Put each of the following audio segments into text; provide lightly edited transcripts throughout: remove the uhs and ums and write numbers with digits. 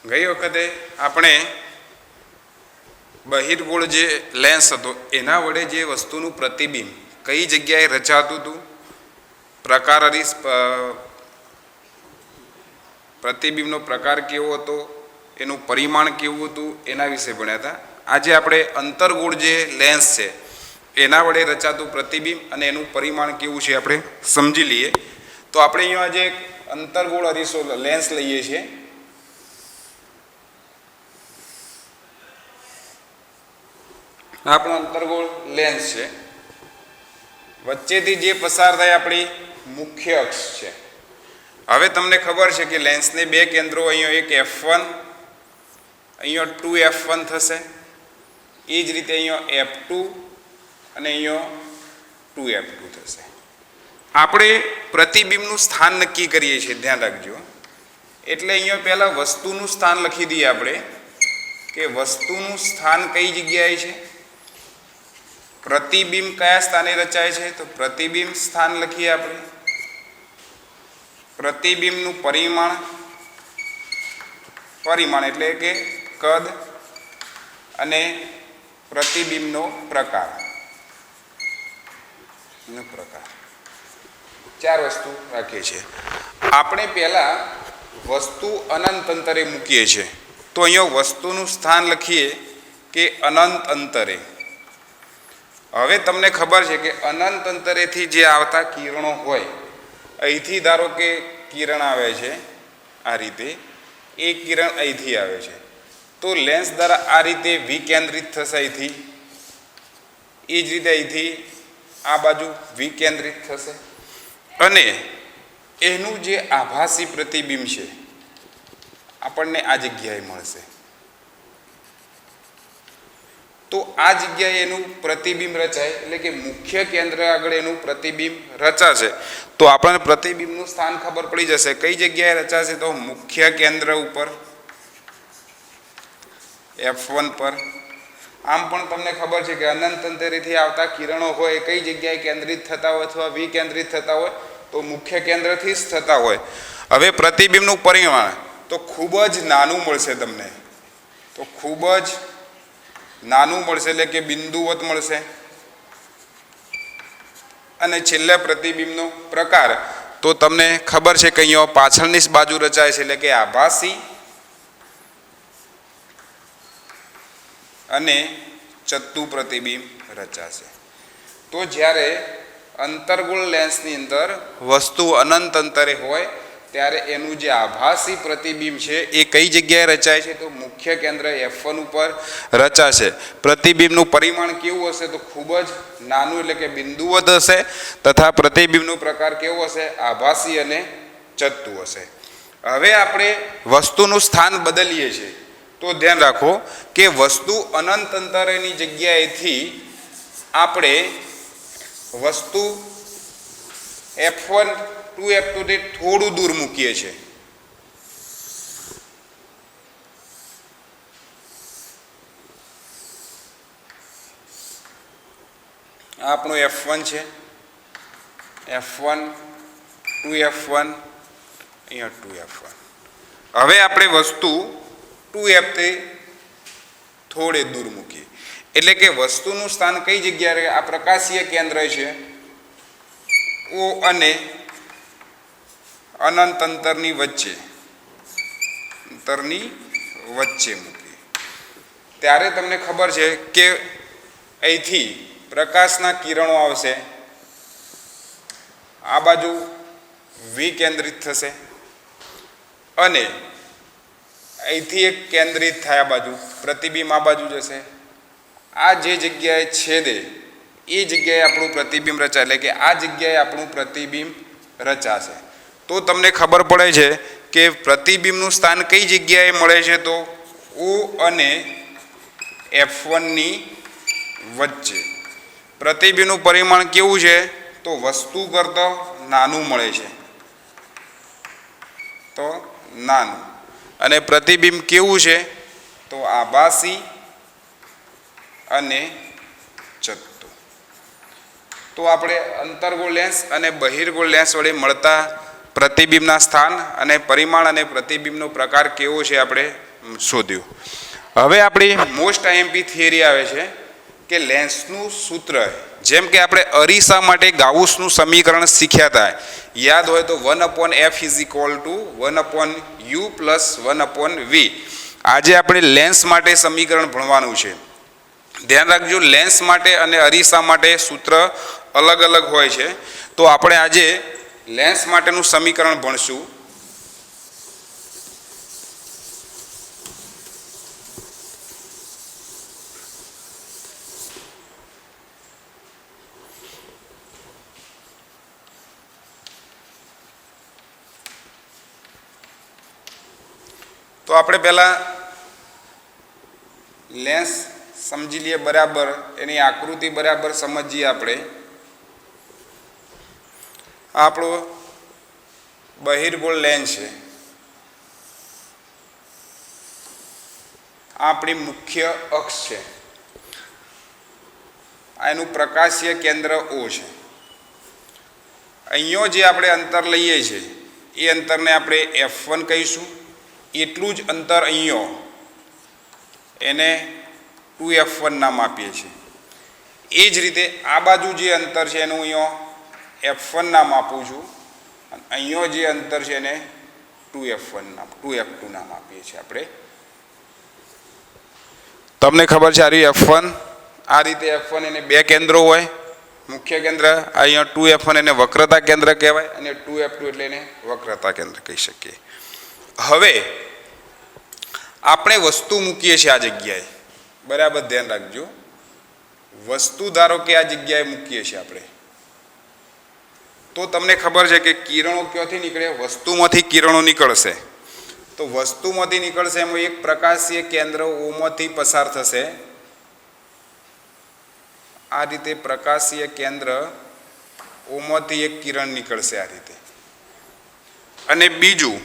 ગઈ વખતે આપણે બહિર્ગોળ જે લેન્સ હતો એના વડે જે વસ્તુનું પ્રતિબિંબ કઈ જગ્યાએ રચાતું હતું, પ્રકાર પ્રતિબિંબનો પ્રકાર કેવો હતો, એનું પરિમાણ કેવું હતું, એના વિશે ભણ્યા હતા. આજે આપણે અંતર્ગોળ જે લેન્સ છે એના વડે રચાતું પ્રતિબિંબ અને એનું પરિમાણ કેવું છે આપણે સમજી લઈએ. તો આપણે અહીંયા આજે એક અંતર્ગોળ અરીસો લેન્સ લઈએ છીએ. આપણો અંતર્ગોળ લેન્સ છે. વચ્ચેથી જે પસાર થાય આપણી મુખ્ય અક્ષ છે. હવે તમને ખબર છે કે લેન્સને બે કેન્દ્રો, અહીંયા એક F1, અહીંયા 2F1 થશે, એ જ રીતે અહીંયા F2 અને અહીંયા 2F2 થશે. આપણે પ્રતિબિંબનું સ્થાન નક્કી કરીએ છીએ, ધ્યાન રાખજો. એટલે અહીંયા પહેલાં વસ્તુનું સ્થાન લખી દઈએ આપણે કે વસ્તુનું સ્થાન કઈ જગ્યાએ છે, પ્રતિબિંબ કયા સ્થાને રચાય છે, તો પ્રતિબિંબ સ્થાન લખીએ આપણે. પ્રતિબિંબનું પરિમાણ એટલે કે કદ અને પ્રતિબિંબનો પ્રકાર. ચાર વસ્તુ રાખીએ છીએ. આપણે પહેલા વસ્તુ અનંત અંતરે મૂકીએ છીએ. તો અહીંયા વસ્તુનું સ્થાન લખીએ કે અનંત અંતરે. હવે તમને ખબર છે કે અનંત અંતરેથી જે આવતા કિરણો હોય, અહીંથી ધારો કે કિરણ આવે છે આ રીતે, એ કિરણ અહીંથી આવે છે, તો લેન્સ દ્વારા આ રીતે વિકેન્દ્રિત થશે અહીંથી, એ જ રીતે અહીંથી આ બાજુ વિકેન્દ્રિત થશે અને એનું જે આભાસી પ્રતિબિંબ છે આપણને આ જગ્યાએ મળશે. તો આ જગ્યાએ એનું પ્રતિબિંબ રચાય, એટલે કે મુખ્ય કેન્દ્ર આગળ એનું પ્રતિબિંબ રચાશે. તો આપણને પ્રતિબિંબનું સ્થાન ખબર પડી જશે કઈ જગ્યાએ રચાશે, તો મુખ્ય કેન્દ્ર ઉપર F1 પર. આમ પણ તમને ખબર છે કે અનંત અંતરેથી આવતા કિરણો હોય કઈ જગ્યાએ કેન્દ્રિત થતા હોય અથવા વિકેન્દ્રિત થતા હોય, તો મુખ્ય કેન્દ્રથી જ થતા હોય. હવે પ્રતિબિંબનું પરિમાણ તો ખૂબ જ નાનું મળશે તમને, તો ખૂબ જ નાનું મળશે, એટલે કે બિંદુવત મળશે. અને છેલ્લે પ્રતિબિંબનો પ્રકાર તો તમને ખબર છે કે અહીંયા પાછળની જ બાજુ રચાય છે, એટલે કે આભાસી અને ચત્તુ પ્રતિબિંબ રચાશે. તો જ્યારે અંતર્ગોળ લેન્સની અંદર વસ્તુ અનંત અંતરે હોય ત્યારે એનું જે આભાસી પ્રતિબિંબ છે એ કઈ જગ્યાએ રચાય છે, તો મુખ્ય કેન્દ્ર F1 ઉપર રચાશે. પ્રતિબિંબનું પરિમાણ કેવું હશે, તો ખૂબ જ નાનું, એટલે કે બિંદુવત હશે, તથા પ્રતિબિંબનો પ્રકાર કેવો હશે, આભાસી અને ચત્તુ હશે. હવે આપણે વસ્તુનું સ્થાન બદલીએ છીએ. તો ધ્યાન રાખો કે વસ્તુ અનંત અંતરેની જગ્યાએથી આપણે વસ્તુ F1 2F2 થી થોડું દૂર મૂકીએ છીએ. આ આપણું F1 છે, F1 2F1, અહીંયા 2F1. હવે આપણે વસ્તુ 2F થી થોડે દૂર મૂકીએ, એટલે કે વસ્તુનું સ્થાન કઈ જગ્યાએ, આ પ્રકાશીય કેન્દ્ર છે O અને અનંત અંતરની વચ્ચે મૂકીએ. ત્યારે તમને ખબર છે કે અહીંથી પ્રકાશના કિરણો આવશે, આ બાજુ વિકેન્દ્રિત થશે અને અહીંથી એક કેન્દ્રિત થાય, આ બાજુ પ્રતિબિંબ આ બાજુ જશે. આ જે જગ્યાએ છેદે એ જગ્યાએ આપણું પ્રતિબિંબ રચાય, એટલે કે આ જગ્યાએ આપણું પ્રતિબિંબ રચાશે. તો તમને ખબર પડે છે કે પ્રતિબિંબનું સ્થાન કઈ જગ્યાએ મળે છે, તો O અને F1ની વચ્ચે. પ્રતિબિંબનું પરિમાણ કેવું છે, તો વસ્તુ કરતાં નાનું મળે છે, તો નાનું. અને પ્રતિબિંબ કેવું છે, તો આભાસી અને ચત્તુ. તો આપણે અંતર્ગોળ લેન્સ અને બહિર્ગોળ લેન્સ વડે મળતા પ્રતિબિંબના સ્થાન અને પરિમાણ અને પ્રતિબિંબનો પ્રકાર કેવો છે આપણે શોધ્યું. હવે આપણી મોસ્ટ આઈએમપી થિયરી આવે છે કે લેન્સનું સૂત્ર, જેમ કે આપણે અરીસા માટે ગાઉસનું સમીકરણ શીખ્યા હતા, યાદ હોય તો 1/f is equal to 1/u plus 1/v. આજે આપણે લેન્સ માટે સમીકરણ ભણવાનું છે. ધ્યાન રાખજો, લેન્સ માટે અને અરીસા માટે સૂત્ર અલગ અલગ હોય છે. તો આપણે આજે લેન્સ માટેનું સમીકરણ ભણશું. તો આપણે પહેલાં લેન્સ સમજી લઈએ બરાબર, એની આકૃતિ બરાબર સમજીએ. આપણે આપણો બહિર્ગોળ લેન્સ છે, આપણી મુખ્ય અક્ષ છે, એનું પ્રકાશીય કેન્દ્ર O છે. અહીંયા જે આપણે અંતર લઈએ છીએ એ અંતરને આપણે F1 કહીશું. એટલું જ અંતર અહીંયા એને 2F1 નામ આપીએ છીએ. એ જ રીતે આ બાજુ જે અંતર છે એનું અહીંયા F1 નામ આપું છું, અને અહીંયા જે અંતર છે એને 2F2 નામ આપીએ છીએ આપણે. તમને ખબર છે, આ રહ્યું F1, આ રીતે F1 એને બે કેન્દ્રો હોય. મુખ્ય કેન્દ્ર અહીંયા 2F1 એને વક્રતા કેન્દ્ર કહેવાય, અને 2F2 એટલે એને વક્રતા કેન્દ્ર કહી શકીએ. હવે આપણે વસ્તુ મૂકીએ છીએ આ જગ્યાએ, બરાબર ધ્યાન રાખજો. વસ્તુ ધારો કે આ જગ્યાએ મૂકીએ છીએ આપણે, તો તમને ખબર છે કે કિરણો ક્યાંથી નીકળે? વસ્તુમાંથી કિરણો નીકળશે. તો વસ્તુમાંથી નીકળશે એમાં એક પ્રકાશીય કેન્દ્ર ઓમાંથી પસાર થશે. આ રીતે પ્રકાશીય કેન્દ્ર ઓમાંથી એક કિરણ નીકળશે આ રીતે. અને બીજું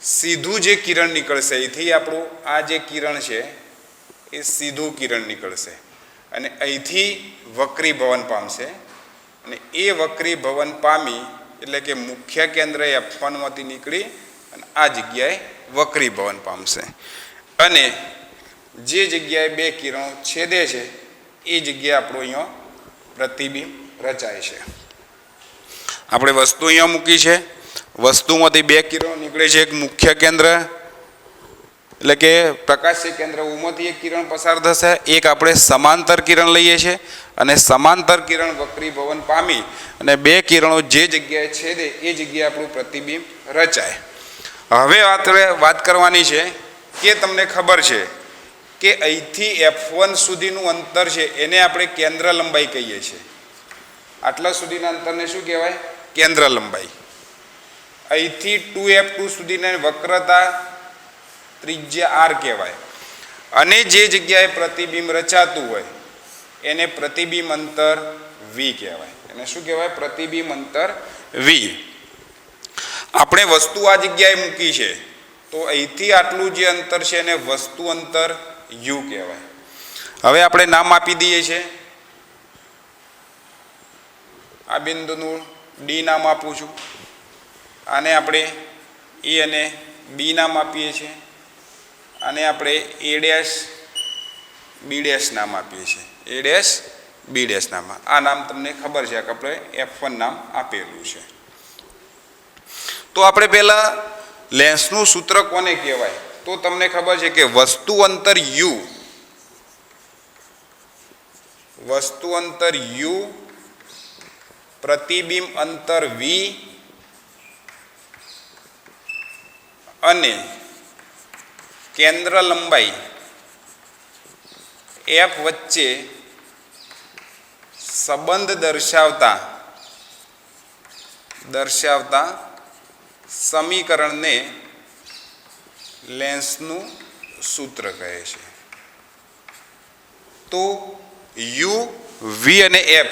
સીધું જે કિરણ નીકળશે અહીંથી, આપણું આ જે કિરણ છે એ સીધું કિરણ નીકળશે અને અહીંથી વક્રીભવન પામશે. અને એ વક્રીભવન પામી એટલે કે મુખ્ય કેન્દ્ર F1 માંથી નીકળી અને આ જગ્યાએ વક્રીભવન પામશે. અને જે જગ્યાએ બે કિરણો છેદે છે એ જગ્યાએ આપણું અહીંયા પ્રતિબિંબ રચાય છે. આપણે વસ્તુ અહીંયા મૂકી છે, વસ્તુમાંથી બે કિરણો નીકળે છે. એક મુખ્ય કેન્દ્ર એટલે કે પ્રકાશીય કેન્દ્ર ઓમાંથી એક કિરણ પસાર થશે. એક આપણે સમાંતર કિરણ લઈએ છીએ અને સમાંતર કિરણ વક્રીભવન પામી અને બે કિરણો જે જગ્યાએ છેદે એ જગ્યાએ આપણું પ્રતિબિંબ રચાય. હવે વાત કરવાની છે કે તમને ખબર છે કે અહીંથી F1 સુધીનું અંતર છે એને આપણે કેન્દ્ર લંબાઈ કહીએ છીએ. આટલા સુધીના અંતરને શું કહેવાય? કેન્દ્ર લંબાઈ. અહીંથી 2F2 સુધીની વક્રતા ત્રિજ્યા R કહેવાય. અને જે જગ્યાએ પ્રતિબિંબ રચાતું હોય એને પ્રતિબિંબ અંતર V કહેવાય. એને શું કહેવાય? પ્રતિબિંબ અંતર V. આપણે વસ્તુ આ જગ્યાએ મૂકી છે તો અહીંથી આટલું જે અંતર છે એને વસ્તુ અંતર U કહેવાય. હવે આપણે નામ આપી દઈએ છીએ. આ બિંદુનું D નામ આપું છું, આને આપણે E અને B નામ આપીએ છીએ, આને આપણે A', B' નામ આપીએ છીએ. A', B' નામ. આ નામ તમને ખબર છે કે આપણે F1 નામ આપેલું છે. તો આપણે પહેલાં લેન્સનું સૂત્ર કોને કહેવાય? તો તમને ખબર છે કે વસ્તુ અંતર U, પ્રતિબિંબ અંતર V અને કેન્દ્ર લંબાઈ F વચ્ચે સંબંધ દર્શાવતા સમીકરણને લેન્સનું સૂત્ર કહે છે. તો U, V અને F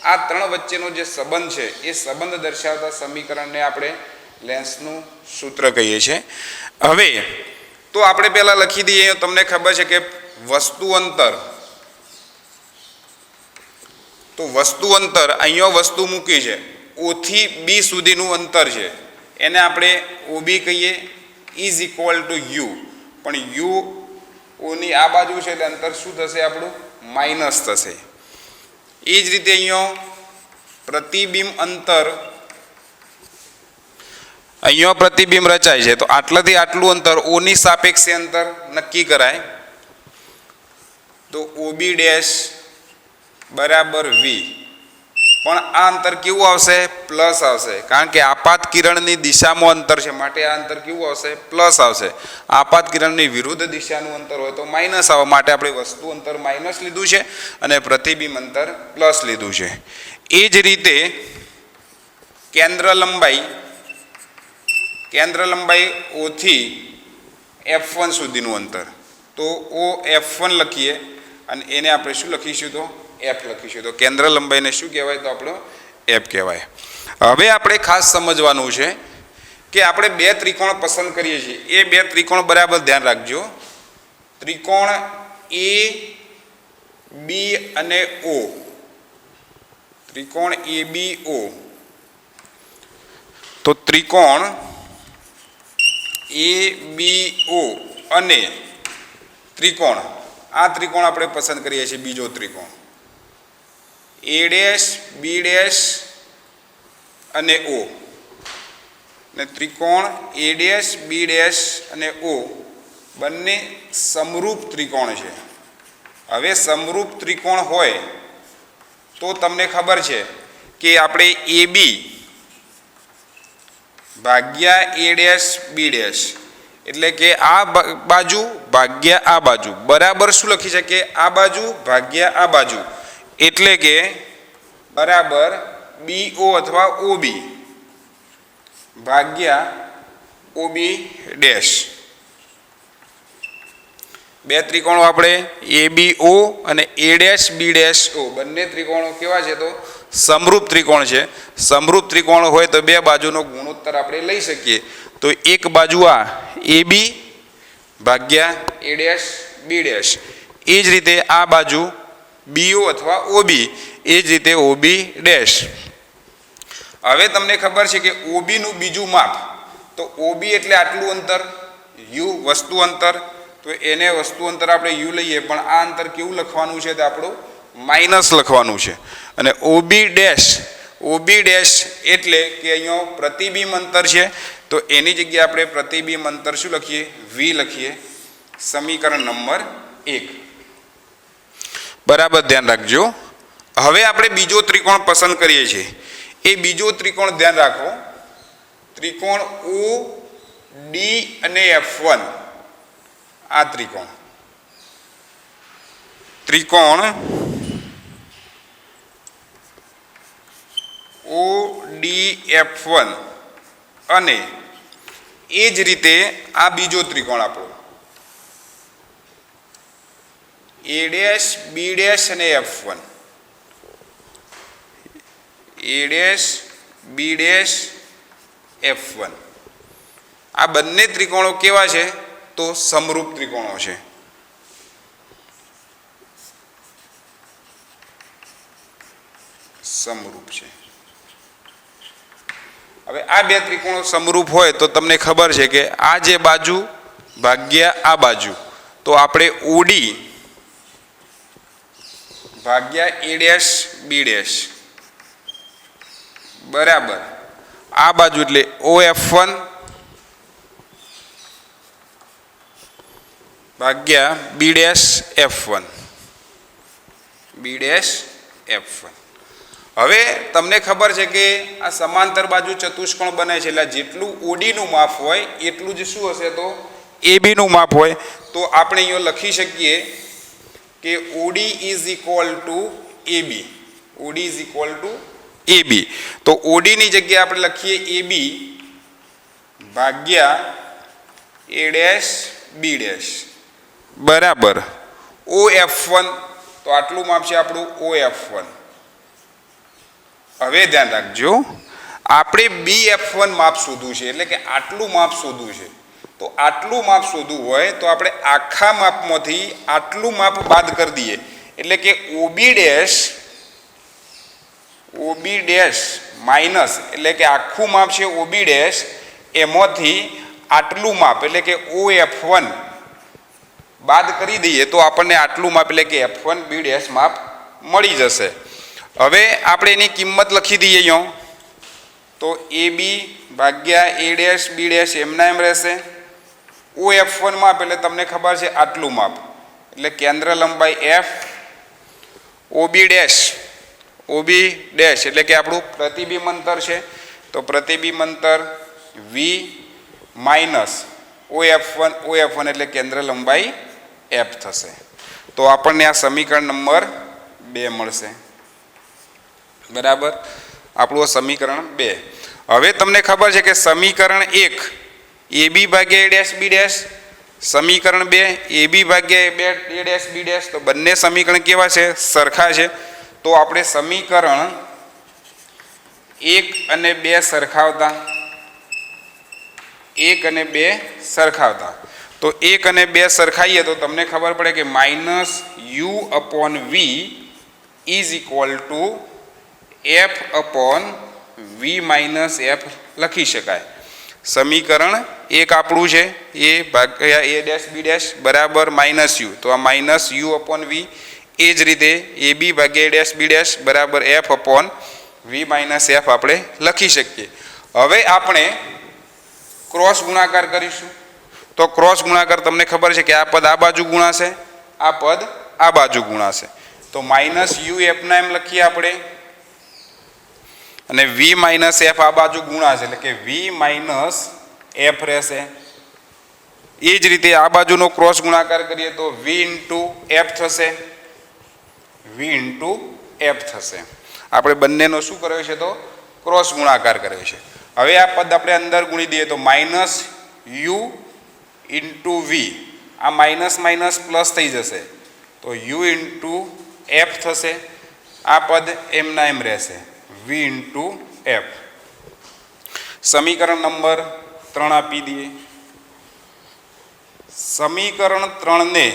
આ ત્રણ વચ્ચેનો જે સંબંધ છે એ સંબંધ દર્શાવતા સમીકરણને આપણે લેન્સનું સૂત્ર કહીએ છીએ. હવે તો આપણે પહેલાં લખી દઈએ. તમને ખબર છે કે વસ્તુ અંતર અહીંયા વસ્તુ મૂકી છે, O થી B સુધીનું અંતર છે એને આપણે OB કહીએ, ઇઝ ઇક્વલ ટુ U. પણ યુ ઓની આ બાજુ છે એટલે અંતર શું થશે આપણું માઇનસ થશે. એ જ રીતે અહીંયા પ્રતિબિંબ અંતર, અહીંયા પ્રતિબિંબ રચાય છે તો આટલાથી આટલું અંતર ઓની સાપેક્ષે અંતર નક્કી કરાય. તો ઓબી ડેશ બરાબર વી, પણ આ અંતર કેવું આવશે? પ્લસ આવશે, કારણ કે આપાત કિરણની દિશામાં અંતર છે માટે આ અંતર કેવું આવશે? પ્લસ આવશે. આપાત કિરણની વિરુદ્ધ દિશાનું અંતર હોય તો માઇનસ આવે, માટે આપણે વસ્તુ અંતર માઇનસ લીધું છે અને પ્રતિબિંબ અંતર પ્લસ લીધું છે. એ જ રીતે કેન્દ્ર લંબાઈ ઓથી F1 સુધીનું અંતર, તો ઓ F1 લખીએ અને એને આપણે શું લખીશું? તો F લખીશું. તો કેન્દ્ર લંબાઈને શું કહેવાય? તો આપણો F કહેવાય. હવે આપણે ખાસ સમજવાનું છે કે આપણે બે ત્રિકોણ પસંદ કરીએ છીએ, એ બે ત્રિકોણ બરાબર ધ્યાન રાખજો. ત્રિકોણ એ બી અને ઓ, ત્રિકોણ એ બી ઓ. તો ત્રિકોણ એ બી ઓ અને ત્રિકોણ, આ ત્રિકોણ આપણે પસંદ કરીએ છીએ બીજો ત્રિકોણ એ ડેશ બી ડેશ અને ઓ, ને ત્રિકોણ એ ડેશ બી ડેશ અને ઓ બંને સમરૂપ ત્રિકોણ છે. હવે સમરૂપ ત્રિકોણ હોય તો તમને ખબર છે કે આપણે એ બી ભાગ્યા એ ડેશ બી ડેશ એટલે કે આ બાજુ ભાગ્યા આ બાજુ બરાબર શું લખી શકીએ? આ બાજુ ભાગ્યા આ બાજુ, એટલે કે બરાબર BO અથવા OB ભાગ્યા OB ડેશ. બે ત્રિકોણો આપણે ABO અને A dash B dash O બંને ત્રિકોણો કેવા છે? તો સમરૂપ ત્રિકોણ છે. સમરૂપ ત્રિકોણ હોય તો બે બાજુનો ગુણોત્તર આપણે લઈ શકીએ. તો એક બાજુ આ AB ભાગ્યા A ડેશ B ડેશ, એ જ રીતે આ બાજુ BO અથવા OB, એ જ રીતે OB ડેશ. હવે તમને ખબર છે કે OB નું બીજું માપ, તો OB એટલે આટલું અંતર, U વસ્તુ અંતર, તો એને વસ્તુ અંતર આપણે U લઈએ, પણ આ અંતર કેવું લખવાનું છે? તો આપણું માઇનસ લખવાનું છે. અને OB ડેશ એટલે કે અહીંયા પ્રતિબિંબ અંતર છે, તો એની જગ્યાએ આપણે પ્રતિબિંબ અંતર શું લખીએ? V લખીએ. સમીકરણ નંબર 1 બરાબર ધ્યાન રાખજો. હવે આપણે બીજો ત્રિકોણ પસંદ કરીએ છીએ. એ બીજો ત્રિકોણ ધ્યાન રાખો, ત્રિકોણ OD અને F1. આ ત્રિકોણ ODF1 અને એ જ રીતે આ બીજો ત્રિકોણ આપણો A ડેશ B ડેશ અને F1, A dash B dash F1. આ બંને ત્રિકોણો કેવા છે? તો સમરૂપ ત્રિકોણો છે. સમરૂપ છે. હવે આ બે ત્રિકોણો સમરૂપ હોય તો તમને ખબર છે કે આ જે બાજુ ભાગ્યા આ બાજુ, તો આપણે OD ભાગ્યા A ડેશ B ડેશ બરાબર આ બાજુ એટલે OF1 ભાગ્યા B dash F1, B dash F1. હવે તમને ખબર છે કે આ સમાંતર બાજુ ચતુષ્કોણ બને છે, એટલે જેટલું OD નું માપ હોય એટલું જ શું હશે? તો AB નું માપ હોય. તો આપણે અહીંયા લખી શકીએ કે OD is equal to AB, OD is equal to AB. તો OD ની જગ્યાએ આપણે લખીએ AB ભાગ્યા A ડેશ B ડેશ બરાબર OF1, તો આટલું માપ છે આપણું OF1. હવે ધ્યાન રાખજો, આપણે BF1 માપ શોધવું છે, એટલે કે આટલું માપ શોધવું છે. તો આટલું માપ શોધવું હોય તો આપણે આખા માપમાંથી આટલું માપ બાદ કરી દઈએ, એટલે કે OB ડેશ માઇનસ, એટલે કે આખું માપ છે OB ડેશ, એમાંથી આટલું માપ એટલે કે OF1 બાદ કરી દઈએ તો આપણને આટલું માપ એટલે કે f1b' માપ મળી જશે. હવે આપણે એની કિંમત લખી દઈએ અહીંયા, તો AB ભાગ્યા a' b' એમના એમ રહેશે. OF1 માપ એટલે તમને ખબર છે આટલું માપ એટલે કેન્દ્ર લંબાઈ f, OB' એટલે કે આપણું પ્રતિબિંબ અંતર છે, તો પ્રતિબિંબ અંતર v માઇનસ OF1 એટલે કેન્દ્ર લંબાઈ f થશે. તો આપણને આ સમીકરણ નંબર 2 મળશે. બરાબર, આપણું સમીકરણ 2. હવે તમને ખબર છે કે સમીકરણ 1 AB ભાગ્યા a', સમીકરણ 2 AB ભાગ્યા a', તો બંને સમીકરણ કેવા છે? સરખા છે. તો આપણે સમીકરણ 1 અને 2 સરખાવતા, 1 અને 2 સરખાવતા, તો 1 અને 2 સરખાઈએ તો તમને ખબર પડે કે -u/v is equal to f/v - f લખી શકાય. સમીકરણ 1 આપણું છે a ભાગ્યા a', b' બરાબર -u, તો આ -u/v. એ જ રીતે AB ભાગ્યા a', b' બરાબર f/v - f આપણે લખી શકીએ. હવે આપણે ક્રોસ ગુણાકાર કરીશું. તો ક્રોસ ગુણાકાર તમને ખબર છે કે આ પદ આ બાજુ ગુણાશે, આ પદ આ બાજુ ગુણાશે, તો -u f' લખીએ આપણે, અને v - f આ બાજુ ગુણાશે એટલે કે v - f રહેશે. એ જ રીતે આ બાજુનો ક્રોસ ગુણાકાર કરીએ તો v × f થશે, v × f થશે. આપણે બંનેનો શું કર્યો છે? તો ક્રોસ ગુણાકાર કર્યો છે. હવે આ પદ આપણે અંદર ગુણી દઈએ તો -u × v, આ માઇનસ માઇનસ પ્લસ થઈ જશે, તો u × f થશે. આ પદ એમના એમ રહેશે, v × f. સમીકરણ નંબર 3 આપી દઈએ. સમીકરણ 3 ને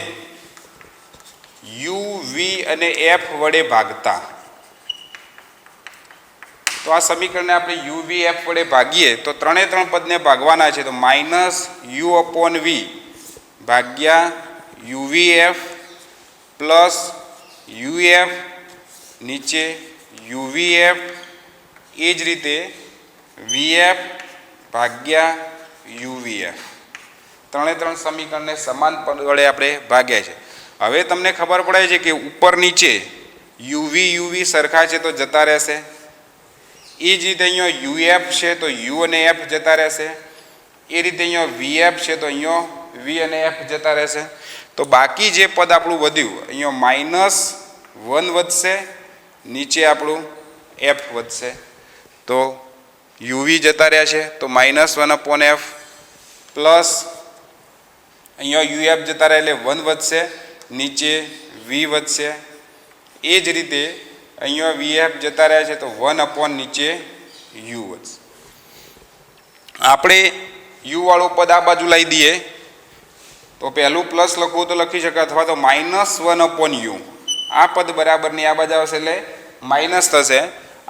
u, v અને f વડે ભાગતા, તો આ સમીકરણને આપણે u, v, f વડે ભાગીએ તો 3 પદને ભાગવાના છે, તો -u/v ભાગ્યા uvf પ્લસ uf નીચે uvf, એ જ રીતે vf ભાગ્યા uvf. 3 સમીકરણને સમાન પદ વડે આપણે ભાગ્યા છે. હવે તમને ખબર પડે છે કે ઉપર નીચે uv સરખા છે તો જતા રહેશે. એ જ રીતે અહીંયા uf છે તો u અને f જતા રહેશે. એ રીતે અહીંયા vf છે તો અહીંયા v અને f જતા રહેશે. તો બાકી જે પદ આપણું વધ્યું અહીંયા -1 વધશે, નીચે આપણું f વધશે, તો uv જતા રહ્યા છે તો -1/f પ્લસ અહીંયા uf જતા રહ્યા એટલે 1 વધશે, નીચે v વધશે. એ જ રીતે અહીંયા vf જતા રહ્યા છે તો 1/ નીચે u વધશે. આપણે u વાળું પદ આ બાજુ લાવી દઈએ તો પહેલું પ્લસ લખવું તો લખી શકાય, અથવા તો -1/u. આ પદ બરાબરની આ બાજુ આવશે એટલે માઇનસ થશે.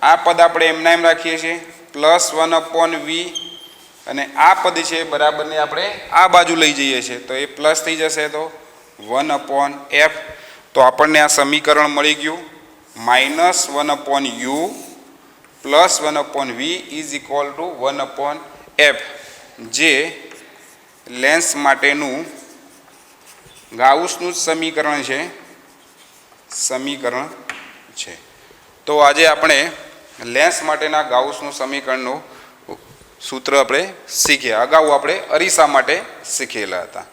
આ પદ આપણે એમના એમ રાખીએ છીએ +1/v, અને આ પદ છે બરાબરની આપણે આ બાજુ લઈ જઈએ છીએ તો એ પ્લસ થઈ જશે, તો 1/f. તો આપણને આ સમીકરણ મળી ગયું -1/u +1/v is equal to 1/f, જે લેન્સ માટેનું ગાઉસનું સમીકરણ છે. તો આજે આપણે લેન્સ માટેના ગાઉસનું સમીકરણનું સૂત્ર આપણે શીખ્યા. અગાઉ આપણે અરીસા માટે શીખેલા હતા.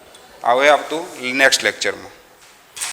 હવે આવતું નેક્સ્ટ લેક્ચરમાં.